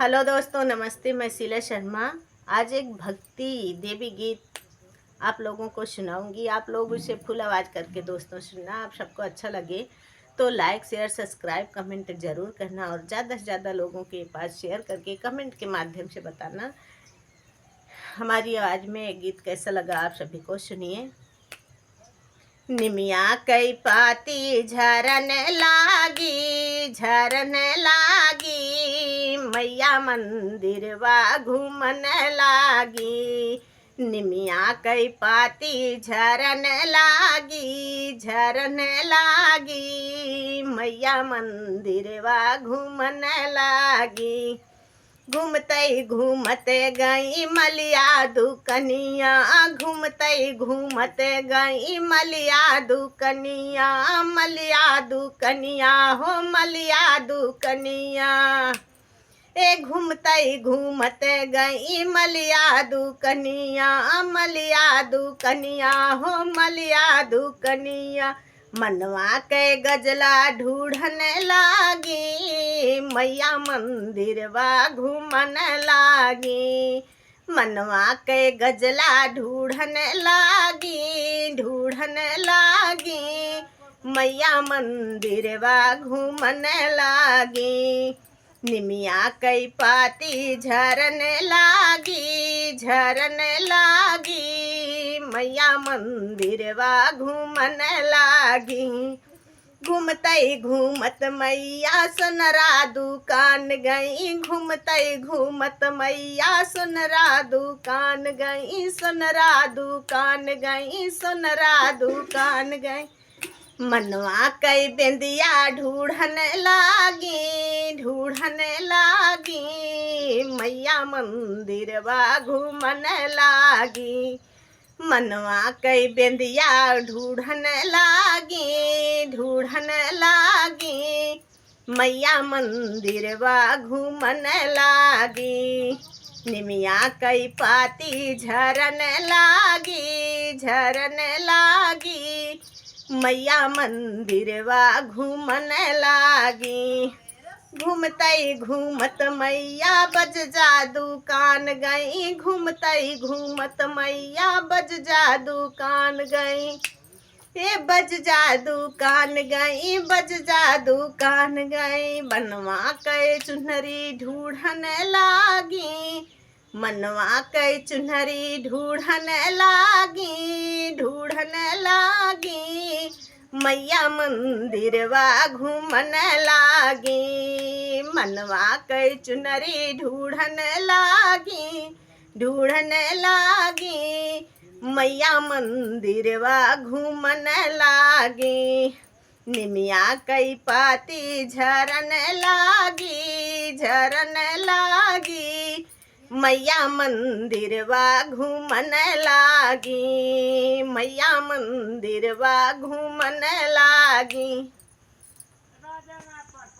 Hello दोस्तों, नमस्ते। मैं शीला शर्मा। आज एक भक्ति देवी गीत आप लोगों को सुनाऊंगी। आप लोग उसे फुल आवाज़ करके दोस्तों सुनना। आप सबको अच्छा लगे तो लाइक शेयर सब्सक्राइब कमेंट ज़रूर करना और ज़्यादा से ज़्यादा लोगों के पास शेयर करके कमेंट के माध्यम से बताना हमारी आवाज़ में गीत कैसा लगा। आप सभी को सुनिए। निमिया कई पाती झरन लागी मैया मंदिर वा घूमन लागी। निमिया कई पाती झरन लागी मैया मंदिर वा घूमन लागी। घूमते घूमते गई मलिया दुकनिया, घूमते घूमते गई मलिया दुकनिया, मलिया दुकनिया हो मलिया दुकनिया। ए घूमते घूमते गई मलिया दुकनिया, मलिया दुकनिया हो मलिया दुकनिया। मनवा के गजला ढूढ़न लागी मैया मंदिर वा घूमन लागी। मनवा के गजला ढूढ़न लागी मैया मंदिर वा घूमन लागी। निमिया कई पाती झरन लागी मैया मंदिर वा घूमन लागी। घूमते घूमत मैया सोनरा दुकान गई, घूमते घूमत मैया सोनरा दुकान गई, सोनरा दुकान गई, सोनरा दुकान गई। मनवा कई बिंदिया ढूढ़न लागी मैया मंदिर वा घूमन लागी। मनवा कई बिंदिया ढूढ़न लागी मैया मंदिर वा घूमन लागी। निमिया कई पाती झरन लागी मैया मंदिर वा घूमन लागी। घूमते घूमत मैया बज जा दुकान गई, घूमते घूमत मैया बज जा दुकान गई। ए बज जा दुकान गई, बज जा दुकान गई। बनवा के चुनरी ढूढ़न लागी, मनवा के चुनरी ढूढ़न लागी मैया मंदिर वा घूमन लागी। मनवा के चुनरी ढूढ़न लागी मैया मंदिर वा घूमन लागी। निमिया कई पाती झरन लागी मैया मंदिर वा घूमन लागी, मैया मंदिर वा घूमन लागी।